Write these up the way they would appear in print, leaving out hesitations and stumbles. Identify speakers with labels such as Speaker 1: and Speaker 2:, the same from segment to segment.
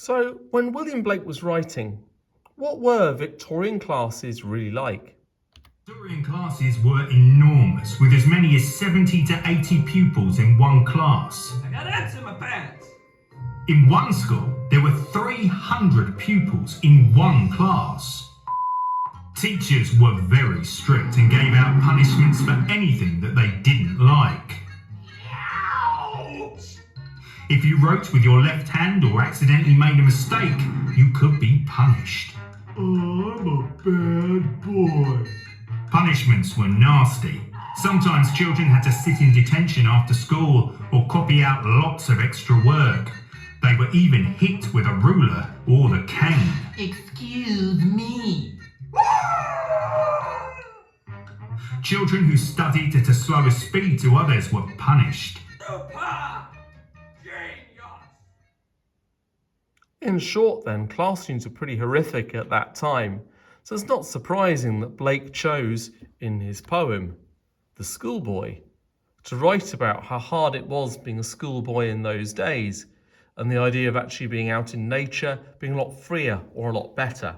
Speaker 1: So, when William Blake was writing, what were Victorian classes really like?
Speaker 2: Victorian classes were enormous, with as many as 70 to 80 pupils in one class.
Speaker 3: I got ants in my pants.
Speaker 2: In one school, there were 300 pupils in one class. Teachers were very strict and gave out punishments for anything that they didn't like.
Speaker 3: Ouch!
Speaker 2: If you wrote with your left hand or accidentally made a mistake, you could be punished.
Speaker 3: I'm a bad boy.
Speaker 2: Punishments were nasty. Sometimes children had to sit in detention after school or copy out lots of extra work. They were even hit with a ruler or the cane.
Speaker 4: Excuse me.
Speaker 2: Children who studied at a slower speed to others were punished.
Speaker 3: Super genius!
Speaker 1: In short then, classrooms were pretty horrific at that time, so it's not surprising that Blake chose, in his poem, The Schoolboy, to write about how hard it was being a schoolboy in those days, and the idea of actually being out in nature, being a lot freer or a lot better.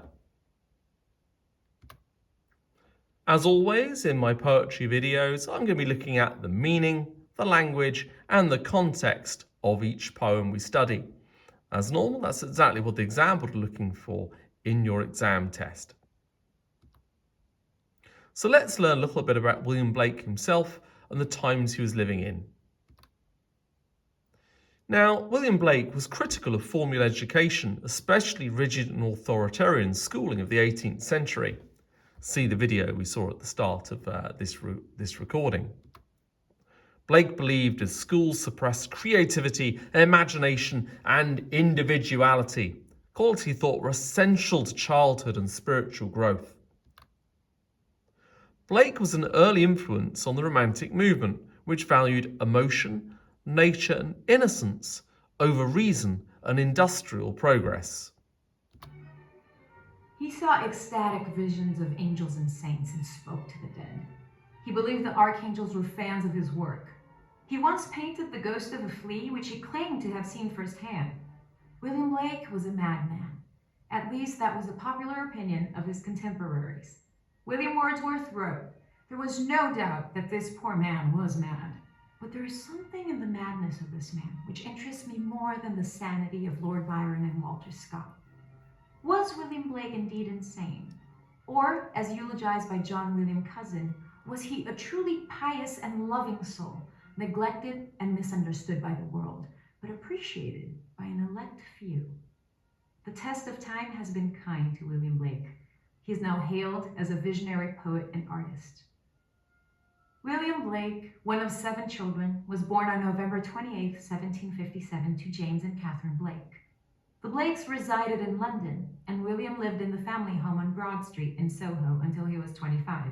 Speaker 1: As always, in my poetry videos, I'm going to be looking at the meaning, the language, and the context of each poem we study. As normal, that's exactly what the exam board are looking for in your exam test. So let's learn a little bit about William Blake himself and the times he was living in. Now, William Blake was critical of formal education, especially rigid and authoritarian schooling of the 18th century. See the video we saw at the start of this recording. Blake believed that schools suppressed creativity, imagination, and individuality, qualities he thought were essential to childhood and spiritual growth. Blake was an early influence on the Romantic movement, which valued emotion, nature, and innocence over reason and industrial progress.
Speaker 5: He saw ecstatic visions of angels and saints and spoke to the dead. He believed the archangels were fans of his work. He once painted the ghost of a flea, which he claimed to have seen firsthand. William Blake was a madman. At least that was the popular opinion of his contemporaries. William Wordsworth wrote, "There was no doubt that this poor man was mad. But there is something in the madness of this man which interests me more than the sanity of Lord Byron and Walter Scott." Was William Blake indeed insane? Or, as eulogized by John William Cousin, was he a truly pious and loving soul, neglected and misunderstood by the world, but appreciated by an elect few? The test of time has been kind to William Blake. He is now hailed as a visionary poet and artist. William Blake, one of 7 children, was born on November 28, 1757, to James and Catherine Blake. The Blakes resided in London, and William lived in the family home on Broad Street in Soho until he was 25.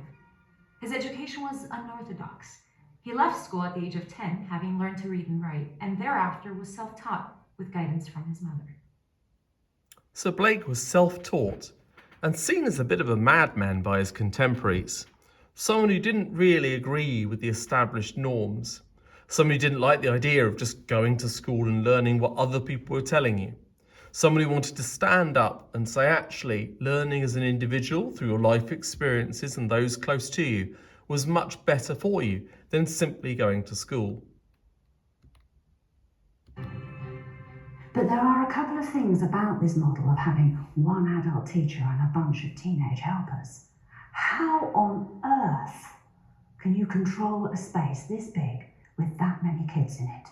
Speaker 5: His education was unorthodox. He left school at the age of 10, having learned to read and write, and thereafter was self-taught with guidance from his mother.
Speaker 1: So Blake was self-taught and seen as a bit of a madman by his contemporaries, someone who didn't really agree with the established norms, someone who didn't like the idea of just going to school and learning what other people were telling you. Somebody who wanted to stand up and say, actually, learning as an individual through your life experiences and those close to you was much better for you than simply going to school.
Speaker 6: But there are a couple of things about this model of having one adult teacher and a bunch of teenage helpers. How on earth can you control a space this big with that many kids in it?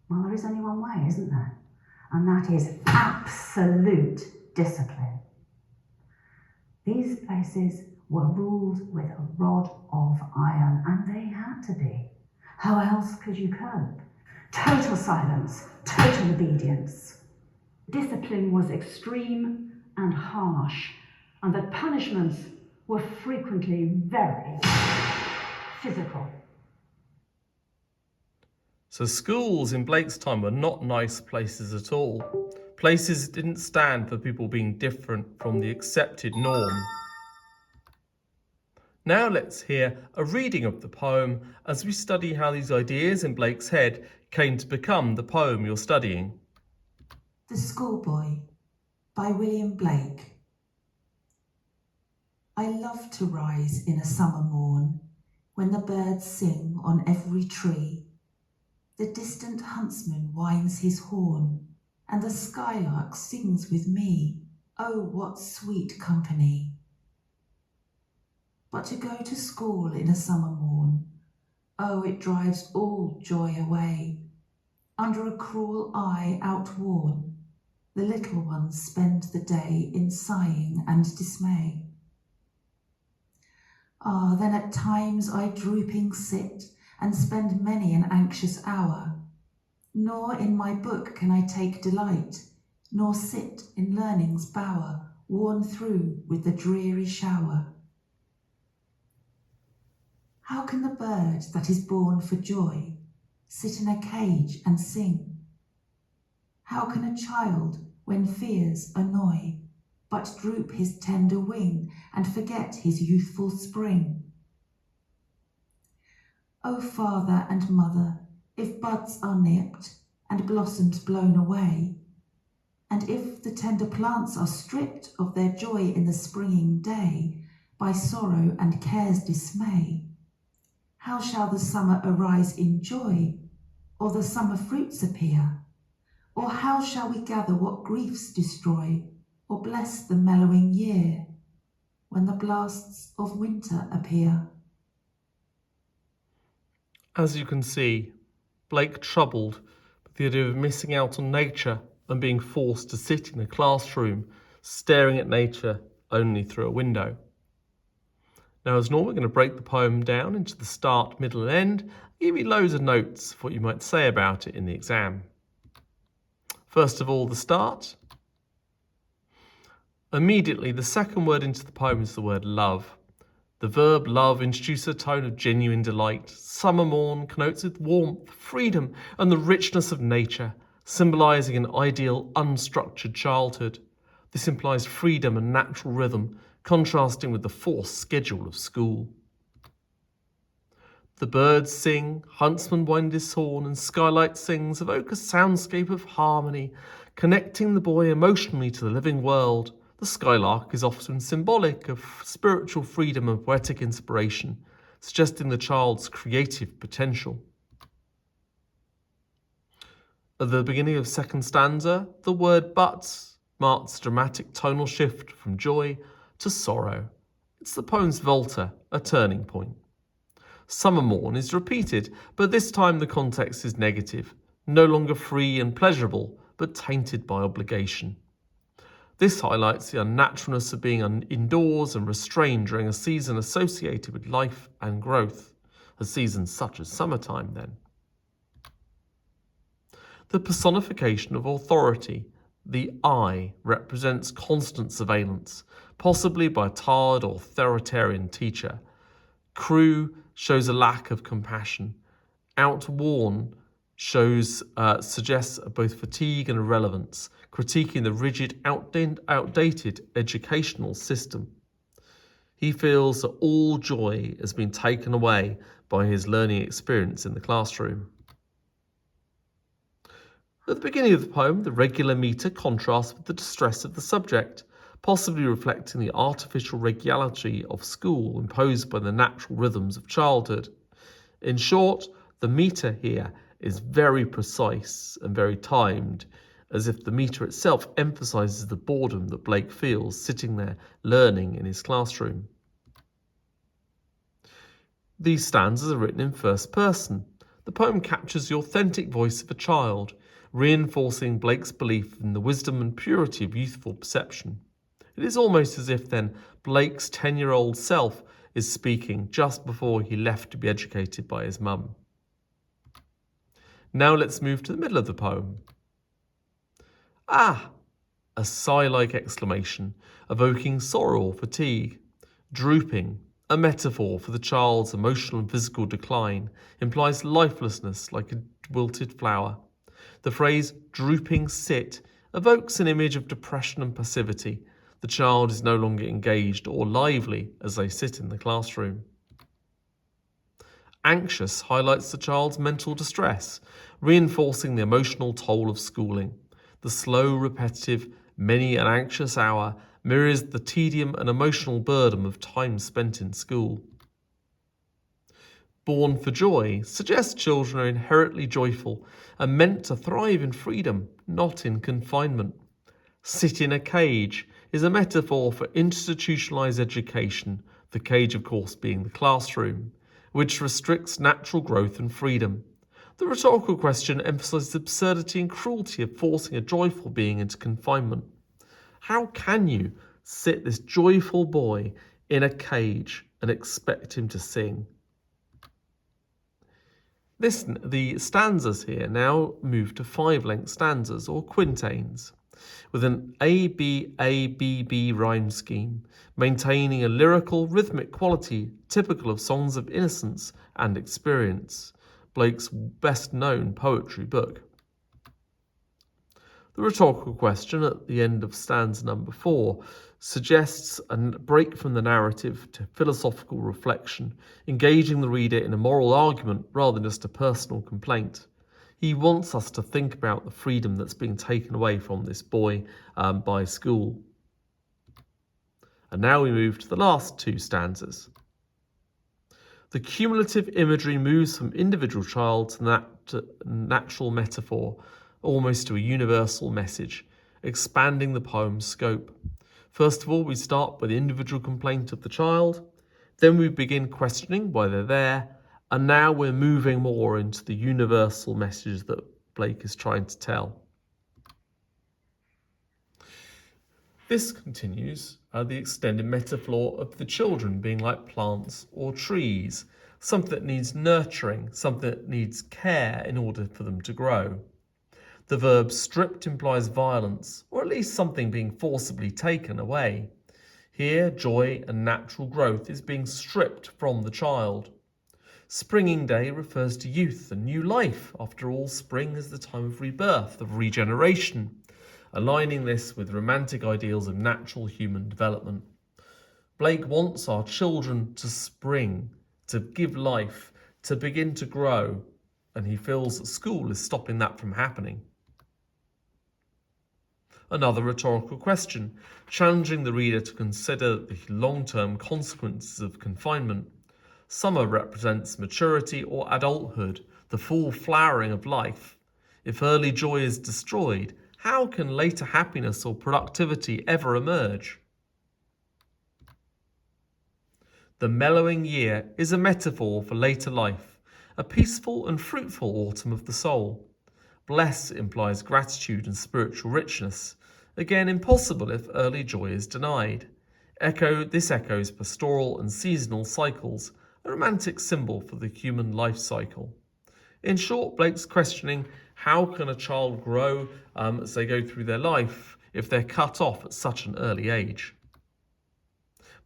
Speaker 6: Well, there is only one way, isn't there? And that is absolute discipline. These places were ruled with a rod of iron, and they had to be. How else could you cope? Total silence, total obedience. Discipline was extreme and harsh, and the punishments were frequently very physical.
Speaker 1: So schools in Blake's time were not nice places at all. Places that didn't stand for people being different from the accepted norm. Now let's hear a reading of the poem as we study how these ideas in Blake's head came to become the poem you're studying.
Speaker 4: The Schoolboy by William Blake. I love to rise in a summer morn, when the birds sing on every tree. The distant huntsman winds his horn, and the skylark sings with me. Oh, what sweet company! But to go to school in a summer morn, oh, it drives all joy away. Under a cruel eye outworn, the little ones spend the day in sighing and dismay. Ah, then at times I drooping sit, and spend many an anxious hour. Nor in my book can I take delight, nor sit in learning's bower, worn through with the dreary shower. How can the bird that is born for joy sit in a cage and sing? How can a child, when fears annoy, but droop his tender wing and forget his youthful spring? O father and mother, if buds are nipped and blossoms blown away, and if the tender plants are stripped of their joy in the springing day by sorrow and care's dismay, how shall the summer arise in joy, or the summer fruits appear? Or how shall we gather what griefs destroy, or bless the mellowing year, when the blasts of winter appear?
Speaker 1: As you can see, Blake troubled with the idea of missing out on nature and being forced to sit in a classroom staring at nature only through a window. Now, as normal, we're going to break the poem down into the start, middle and end, and give you loads of notes of what you might say about it in the exam. First of all, the start. Immediately, the second word into the poem is the word love. The verb love introduces a tone of genuine delight. Summer morn connotes with warmth, freedom and the richness of nature, symbolising an ideal, unstructured childhood. This implies freedom and natural rhythm, contrasting with the forced schedule of school. The birds sing, huntsman wind his horn, and skylight sings evoke a soundscape of harmony, connecting the boy emotionally to the living world. The skylark is often symbolic of spiritual freedom and poetic inspiration, suggesting the child's creative potential. At the beginning of second stanza, the word but marks a dramatic tonal shift from joy to sorrow. It's the poem's volta, a turning point. Summer morn is repeated, but this time the context is negative, no longer free and pleasurable, but tainted by obligation. This highlights the unnaturalness of being indoors and restrained during a season associated with life and growth, a season such as summertime then. The personification of authority, the I, represents constant surveillance, possibly by a tired or authoritarian teacher. Crew shows a lack of compassion. Outworn suggests both fatigue and irrelevance, critiquing the rigid, outdated educational system. He feels that all joy has been taken away by his learning experience in the classroom. At the beginning of the poem, the regular meter contrasts with the distress of the subject, possibly reflecting the artificial regularity of school imposed by the natural rhythms of childhood. In short, the meter here is very precise and very timed, as if the meter itself emphasises the boredom that Blake feels sitting there learning in his classroom. These stanzas are written in first person. The poem captures the authentic voice of a child, reinforcing Blake's belief in the wisdom and purity of youthful perception. It is almost as if then Blake's 10-year-old self is speaking just before he left to be educated by his mum. Now let's move to the middle of the poem. Ah! A sigh-like exclamation, evoking sorrow or fatigue. Drooping, a metaphor for the child's emotional and physical decline, implies lifelessness like a wilted flower. The phrase drooping sit evokes an image of depression and passivity. The child is no longer engaged or lively as they sit in the classroom. Anxious highlights the child's mental distress, reinforcing the emotional toll of schooling. The slow, repetitive, many an anxious hour mirrors the tedium and emotional burden of time spent in school. Born for Joy suggests children are inherently joyful and meant to thrive in freedom, not in confinement. Sit in a cage is a metaphor for institutionalized education, the cage of course being the classroom, which restricts natural growth and freedom. The rhetorical question emphasizes the absurdity and cruelty of forcing a joyful being into confinement. How can you sit this joyful boy in a cage and expect him to sing? The stanzas here now move to 5-length stanzas or quintaines, with an A-B-A-B-B rhyme scheme, maintaining a lyrical, rhythmic quality typical of songs of innocence and experience, Blake's best-known poetry book. The rhetorical question at the end of stanza number 4 suggests a break from the narrative to philosophical reflection, engaging the reader in a moral argument rather than just a personal complaint. He wants us to think about the freedom that's being taken away from this boy by school. And now we move to the last 2 stanzas. The cumulative imagery moves from individual child to natural metaphor, almost to a universal message, expanding the poem's scope. First of all, we start with the individual complaint of the child, then we begin questioning why they're there, and now we're moving more into the universal message that Blake is trying to tell. This continues the extended metaphor of the children being like plants or trees, something that needs nurturing, something that needs care in order for them to grow. The verb stripped implies violence, or at least something being forcibly taken away. Here, joy and natural growth is being stripped from the child. Springing Day refers to youth and new life. After all, spring is the time of rebirth, of regeneration, aligning this with romantic ideals of natural human development. Blake wants our children to spring, to give life, to begin to grow, and he feels that school is stopping that from happening. Another rhetorical question, challenging the reader to consider the long-term consequences of confinement. Summer represents maturity or adulthood, the full flowering of life. If early joy is destroyed, how can later happiness or productivity ever emerge? The mellowing year is a metaphor for later life, a peaceful and fruitful autumn of the soul. Bless implies gratitude and spiritual richness, again impossible if early joy is denied. This echoes pastoral and seasonal cycles, a romantic symbol for the human life cycle. In short, Blake's questioning, how can a child grow as they go through their life if they're cut off at such an early age?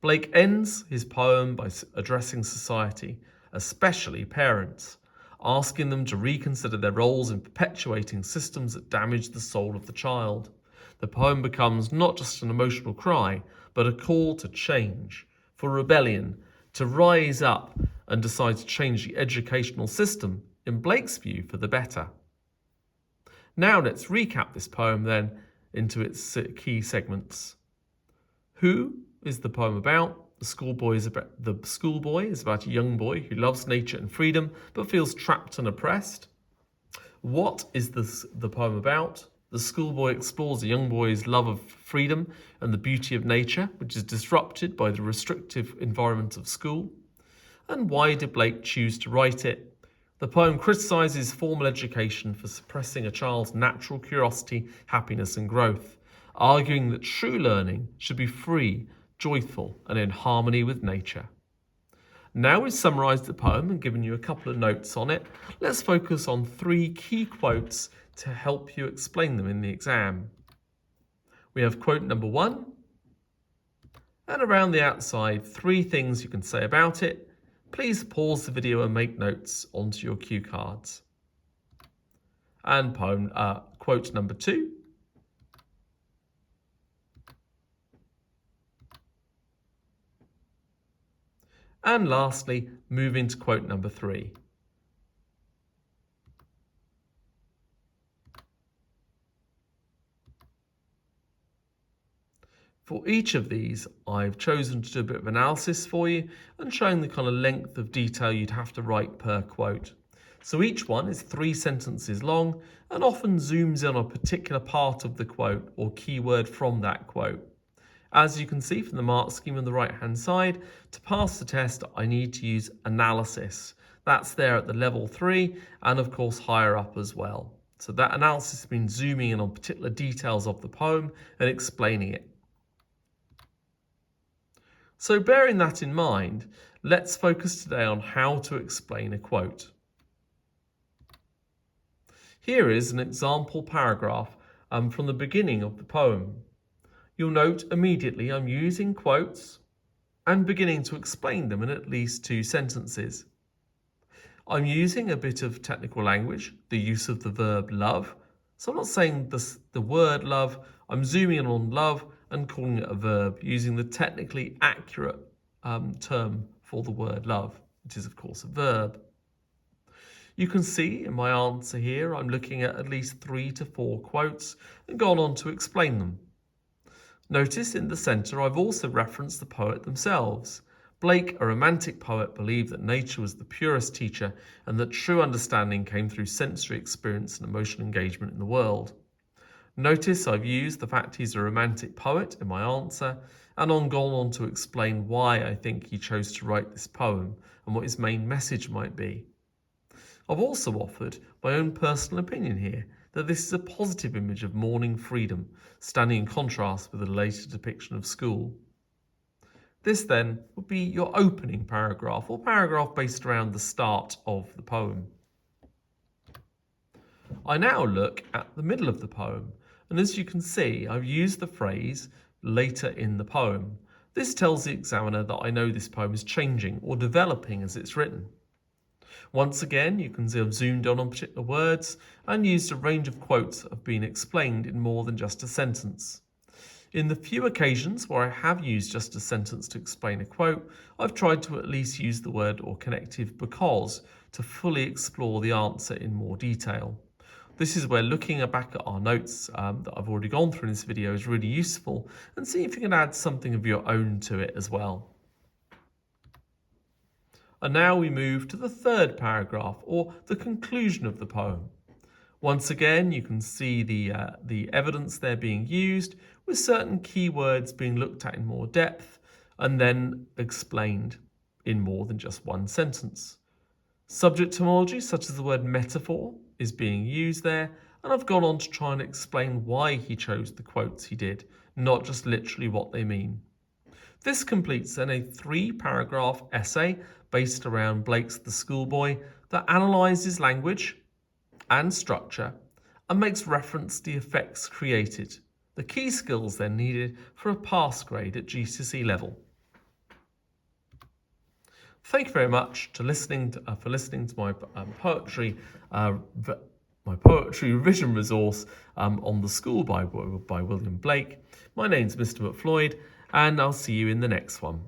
Speaker 1: Blake ends his poem by addressing society, especially parents, asking them to reconsider their roles in perpetuating systems that damage the soul of the child. The poem becomes not just an emotional cry, but a call to change, for rebellion, to rise up and decide to change the educational system, in Blake's view, for the better. Now let's recap this poem then into its key segments. Who is the poem about? The schoolboy is about a young boy who loves nature and freedom but feels trapped and oppressed. What is the poem about? The schoolboy explores a young boy's love of freedom and the beauty of nature, which is disrupted by the restrictive environment of school. And why did Blake choose to write it? The poem criticises formal education for suppressing a child's natural curiosity, happiness and growth, arguing that true learning should be free, joyful and in harmony with nature. Now we've summarised the poem and given you a couple of notes on it, let's focus on 3 key quotes to help you explain them in the exam. We have quote number 1, and around the outside, 3 things you can say about it. Please pause the video and make notes onto your cue cards. And quote number 2. And lastly, moving to quote number 3. For each of these, I've chosen to do a bit of analysis for you and showing the kind of length of detail you'd have to write per quote. So each one is 3 sentences long and often zooms in on a particular part of the quote or keyword from that quote. As you can see from the mark scheme on the right hand side, to pass the test I need to use analysis. That's there at the level 3 and of course higher up as well. So that analysis means zooming in on particular details of the poem and explaining it. So bearing that in mind, let's focus today on how to explain a quote. Here is an example paragraph from the beginning of the poem. You'll note immediately I'm using quotes and beginning to explain them in at least 2 sentences. I'm using a bit of technical language, the use of the verb love. So I'm not saying the word love, I'm zooming in on love and calling it a verb, using the technically accurate term for the word love, which is of course a verb. You can see in my answer here, I'm looking at least 3 to 4 quotes and gone on to explain them. Notice in the centre I've also referenced the poet themselves. Blake, a romantic poet, believed that nature was the purest teacher and that true understanding came through sensory experience and emotional engagement in the world. Notice I've used the fact he's a romantic poet in my answer and gone on to explain why I think he chose to write this poem and what his main message might be. I've also offered my own personal opinion here that this is a positive image of morning freedom, standing in contrast with the later depiction of school. This then would be your opening paragraph or paragraph based around the start of the poem. I now look at the middle of the poem, and as you can see, I've used the phrase later in the poem. This tells the examiner that I know this poem is changing or developing as it's written. Once again, you can see I've zoomed in on particular words and used a range of quotes that have been explained in more than just a sentence. In the few occasions where I have used just a sentence to explain a quote, I've tried to at least use the word or connective because to fully explore the answer in more detail. This is where looking back at our notes that I've already gone through in this video is really useful, and see if you can add something of your own to it as well. And now we move to the third paragraph, or the conclusion of the poem. Once again, you can see the evidence there being used, with certain keywords being looked at in more depth and then explained in more than just one sentence. Subject terminology, such as the word metaphor, is being used there, and I've gone on to try and explain why he chose the quotes he did, not just literally what they mean. This completes then a 3-paragraph essay based around Blake's The Schoolboy that analyses language and structure and makes reference to the effects created, the key skills then needed for a pass grade at GCSE level. Thank you very much for listening to my poetry revision resource on The School by William Blake. My name's Mr. McFloyd, and I'll see you in the next one.